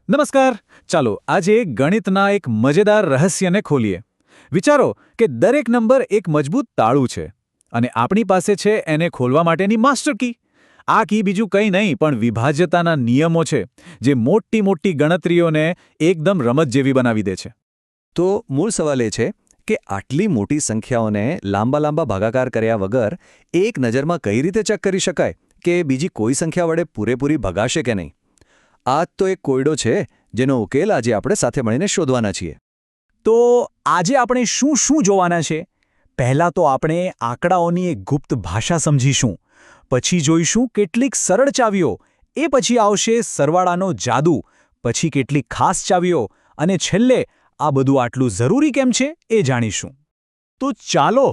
નમસ્કાર. ચાલો આજે ગણિતના એક મજેદાર રહસ્યને ખોલીએ. વિચારો કે દરેક નંબર એક મજબૂત તાળું છે અને આપણી પાસે છે એને ખોલવા માટેની માસ્ટર કી. આ કી બીજું કંઈ નહીં પણ વિભાજ્યતાના નિયમો છે, જે મોટી મોટી ગણતરીઓને એકદમ રમત જેવી બનાવી દે છે. તો મૂળ સવાલ એ છે કે આટલી મોટી સંખ્યાઓને લાંબા લાંબા ભાગાકાર કર્યા વગર એક નજરમાં કઈ રીતે ચેક કરી શકાય કે બીજી કોઈ સંખ્યા વડે પૂરેપૂરી ભગાશે કે નહીં? આ જ તો એક કોયડો છે જેનો ઉકેલ આજે આપણે સાથે મળીને શોધવાના છીએ. તો આજે આપણે શું શું જોવાના છે? પહેલાં તો આપણે આંકડાઓની એક ગુપ્ત ભાષા સમજીશું, પછી જોઈશું કેટલીક સરળ ચાવીઓ, એ પછી આવશે સરવાળાનો જાદુ, પછી કેટલીક ખાસ ચાવીઓ, અને છેલ્લે આ બધું આટલું જરૂરી કેમ છે એ જાણીશું. તો ચાલો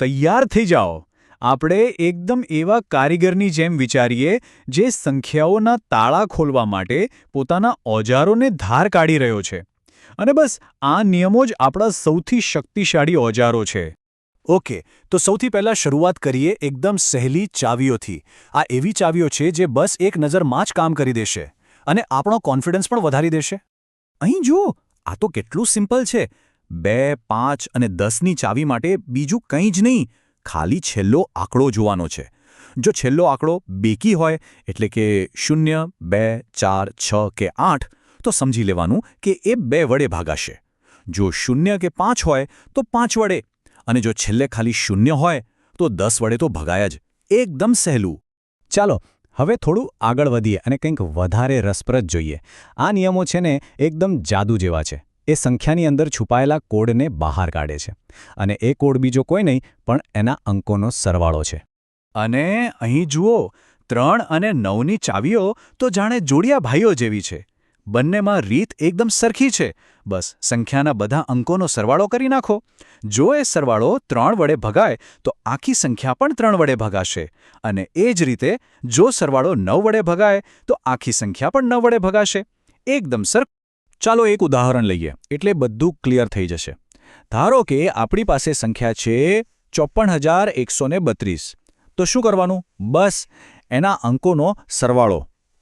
તૈયાર થઈ જાઓ. આપણે એકદમ એવા કારીગરની જેમ વિચારીએ જે સંખ્યાઓના તાળા ખોલવા માટે પોતાના ઓજારોને ધાર કાઢી રહ્યો છે. અને બસ આ નિયમો જ આપણા સૌથી શક્તિશાળી ઓજારો છે. ઓકે, તો સૌથી પહેલાં શરૂઆત કરીએ એકદમ સહેલી ચાવીઓથી. આ એવી ચાવીઓ છે જે બસ એક નજરમાં જ કામ કરી દેશે અને આપણો કોન્ફિડન્સ પણ વધારી દેશે. અહીં જુઓ, આ તો કેટલું સિમ્પલ છે. 2, 5 અને 10ની ચાવી માટે બીજું કંઈ જ નહીં, ખાલી છેલ્લો આંકડો જોવાનો છે. જો છેલ્લો આંકડો બેકી હોય, એટલે કે 0, 2, 4, 6 કે 8, તો સમજી લેવાનું કે એ 2 વડે ભાગાશે. જો 0 કે 5 હોય તો 5 વડે, અને જો છેલ્લે ખાલી 0 હોય તો 10 વડે તો ભગાય જ. એકદમ સહેલું. ચાલો હવે થોડું આગળ વધીએ અને કંઈક વધારે રસપ્રદ જોઈએ. આ નિયમો છે ને એકદમ જાદુ જેવા છે. એ સંખ્યાની અંદર છુપાયેલા કોડને બહાર કાઢે છે, અને એ કોડ બીજો કોઈ નહીં પણ એના અંકોનો સરવાળો છે. અને અહીં જુઓ, 3 અને 9ની ચાવીઓ તો જાણે જોડિયા ભાઈઓ જેવી છે. બંનેમાં રીત એકદમ સરખી છે. બસ સંખ્યાના બધા અંકોનો સરવાળો કરી નાખો. જો એ સરવાળો 3 વડે ભગાય તો આખી સંખ્યા પણ 3 વડે ભગાશે, અને એ જ રીતે જો સરવાળો 9 વડે ભગાય તો આખી સંખ્યા પણ 9 વડે ભગાશે. એકદમ સરખું. ચાલો એક ઉદાહરણ લઈએ એટલે બધું ક્લિયર થઈ જશે. ધારો કે આપણી પાસે સંખ્યા છે 54,132. તો શું કરવાનું? બસ એના અંકોનો સરવાળો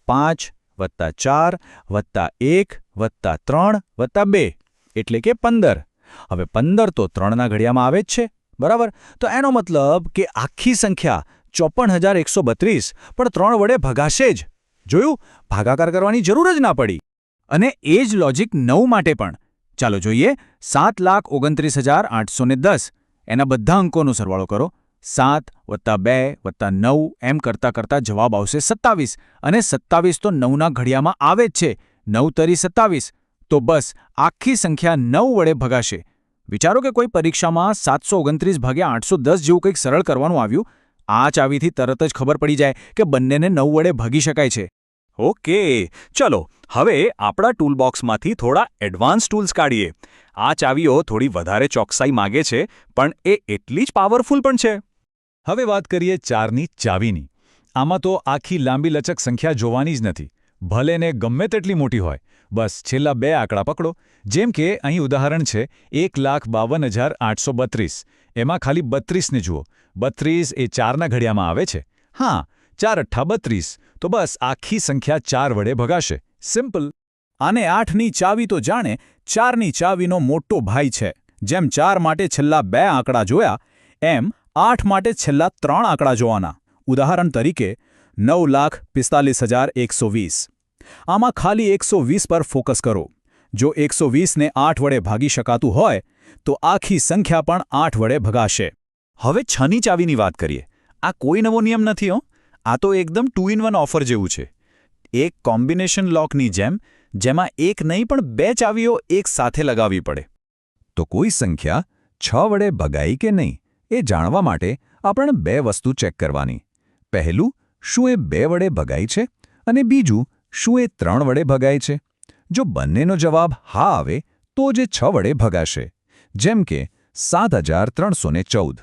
5 + 4 + 1 + 3 + 2 એટલે કે 15. હવે 15 તો 3ના ઘડિયામાં આવે જ છે, બરાબર? તો એનો મતલબ કે આખી સંખ્યા 54,132 પણ 3 વડે ભગાશે જ. જોયું? ભાગાકાર કરવાની જરૂર જ ના પડી. અને એ જ લોજિક 9 માટે પણ. ચાલો જોઈએ. 7,29,810 એના બધા અંકોનો સરવાળો કરો. 7 + 2 + 9 એમ કરતાં કરતાં જવાબ આવશે 27. અને 27 તો 9ના ઘડિયામાં આવે જ છે. 9 તરી 27. તો બસ આખી સંખ્યા 9 વડે ભગાશે. વિચારો કે કોઈ પરીક્ષામાં 729/810 જેવું કંઈક સરળ કરવાનું આવ્યું. આ ચાવીથી તરત જ ખબર પડી જાય કે બંનેને 9 વડે ભાગી શકાય છે. ઓકે, ચલો હવે આપણા ટૂલબોક્સમાંથી થોડા એડવાન્સ ટૂલ્સ કાઢીએ. આ ચાવીઓ થોડી વધારે ચોકસાઈ માગે છે, પણ એ એટલી જ પાવરફુલ પણ છે. હવે વાત કરીએ 4ની ચાવીની. આમાં તો આખી લાંબી લચક સંખ્યા જોવાની જ નથી, ભલે ને ગમે તેટલી મોટી હોય. બસ છેલ્લા 2 આંકડા પકડો. જેમ કે અહીં ઉદાહરણ છે 1,52,832. એમાં ખાલી 32ને જુઓ. 32 એ 4ના ઘડિયામાં આવે છે. હા, 4 × 8 = 32. તો બસ આખી સંખ્યા 4 વડે ભગાશે. સિમ્પલ. અને 8ની ચાવી તો જાણે 4ની ચાવીનો મોટો ભાઈ છે. જેમ 4 માટે છેલ્લા 2 આંકડા જોયા, એમ 8 માટે છેલ્લા 3 આંકડા જોવાના. ઉદાહરણ તરીકે 9,45,120. આમાં ખાલી 120 પર ફોકસ કરો. જો 120ને 8 વડે ભાગી શકાતું હોય તો આખી સંખ્યા પણ 8 વડે ભગાશે. હવે 6ની ચાવીની વાત કરીએ. આ કોઈ નવો નિયમ નથી હો. આ તો એકદમ 2 in 1 ઓફર જેવું છે. એક કોમ્બિનેશન લોકની જેમ, જેમાં એક નહીં પણ 2 ચાવીઓ એક સાથે લગાવવી પડે. તો કોઈ સંખ્યા 6 વડે ભગાઈ કે નહીં એ જાણવા માટે આપણે 2 વસ્તુ ચેક કરવાની. પહેલું, શું એ 2 વડે ભગાઈ છે? અને બીજું, શું એ 3 વડે ભગાય છે? જો બંનેનો જવાબ હા આવે તો જ 6 વડે ભગાશે. જેમ કે 7,314.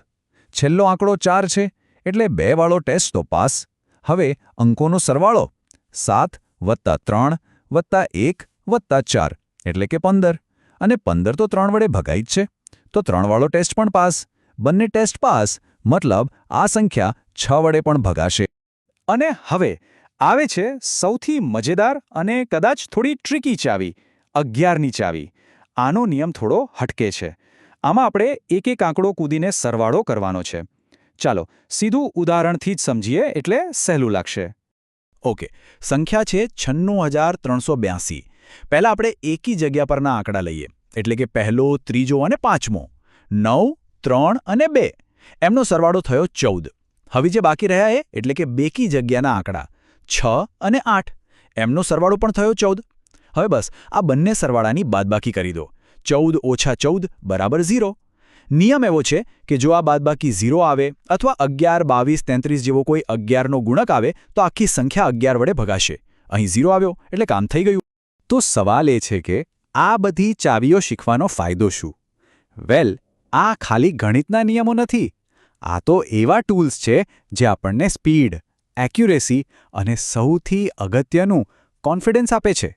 છેલ્લો આંકડો 4 છે, એટલે 2 વાળો ટેસ્ટ તો પાસ. હવે અંકોનો સરવાળો 7 + 3 + 1 + 4 એટલે કે 15. અને 15 તો 3 વડે ભગાઈ જ છે, તો 3 વાળો ટેસ્ટ પણ પાસ. બંને ટેસ્ટ પાસ, મતલબ આ સંખ્યા 6 વડે પણ ભગાશે. અને હવે આવે છે સૌથી મજેદાર અને કદાચ થોડી ટ્રિકી ચાવી 11ની ચાવી. આનો નિયમ થોડો હટકે છે. આમાં આપણે એક એક આંકડો કૂદીને સરવાળો કરવાનો છે. ચાલો સીધું ઉદાહરણથી જ સમજીએ એટલે સહેલું લાગશે. ઓકે, સંખ્યા છે 96,382. પહેલાં આપણે એકી જગ્યા પરના આંકડા લઈએ, એટલે કે પહેલો, ત્રીજો અને પાંચમો. 9, 3 અને 2. એમનો સરવાળો થયો 14. હવે જે બાકી રહ્યા એટલે કે બેકી જગ્યાના આંકડા 6 અને 8. એમનો સરવાળો પણ થયો 14. હવે બસ આ બંને સરવાળાની બાદબાકી કરી દો. 14 ઓછા 14 બરાબર 0. નિયમ એવો છે કે જો આ બાદબાકી 0 આવે અથવા 11, 22, 33 જેવો કોઈ 11નો ગુણક આવે તો આખી સંખ્યા 11 વડે ભગાશે. અહીં 0 આવ્યો એટલે કામ થઈ ગયું. તો સવાલ એ છે કે આ બધી ચાવીઓ શીખવાનો ફાયદો શું? વેલ, આ ખાલી ગણિતના નિયમો નથી. આ તો એવા ટૂલ્સ છે જે આપણને સ્પીડ, એક્યુરેસી અને સૌથી અગત્યનું કોન્ફિડન્સ આપે છે.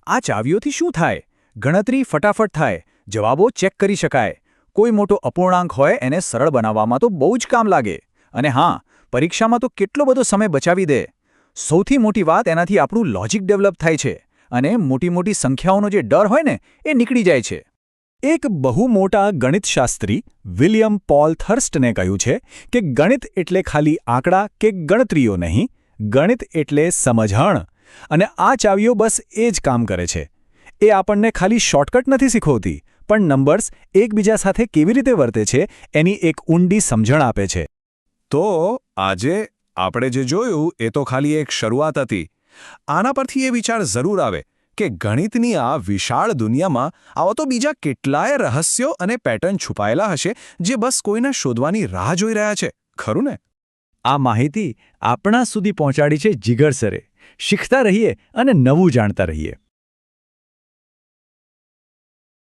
આ ચાવીઓથી શું થાય? ગણતરી ફટાફટ થાય, જવાબો ચેક કરી શકાય, કોઈ મોટો અપૂર્ણાંક હોય એને સરળ બનાવવામાં તો બહુ જ કામ લાગે, અને હા, પરીક્ષામાં તો કેટલો બધો સમય બચાવી દે. સૌથી મોટી વાત, એનાથી આપણું લોજિક ડેવલપ થાય છે અને મોટી મોટી સંખ્યાઓનો જે ડર હોય ને એ નીકળી જાય છે. એક બહુ મોટા ગણિતશાસ્ત્રી વિલિયમ પોલ થર્સ્ટને કહ્યું છે કે ગણિત એટલે ખાલી આંકડા કે ગણતરીઓ નહીં, ગણિત એટલે સમજણ. અને આ ચાવીઓ બસ એ જ કામ કરે છે. એ આપણને ખાલી શોર્ટકટ નથી શીખવતી, પણ નંબર્સ એકબીજા સાથે કેવી રીતે વર્તે છે એની એક ઊંડી સમજણ આપે છે. તો આજે આપણે જે જોયું એ તો ખાલી એક શરૂઆત હતી. આના પરથી એ વિચાર જરૂર આવે કે ગણિતની આ વિશાળ દુનિયામાં આવા તો બીજા કેટલાય રહસ્યો અને પેટર્ન છુપાયેલા હશે જે બસ કોઈને શોધવાની રાહ જોઈ રહ્યા છે. ખરું ને? આ માહિતી આપણા સુધી પહોંચાડી છે જીગર સરે. શીખતા રહીએ અને નવું જાણતા રહીએ.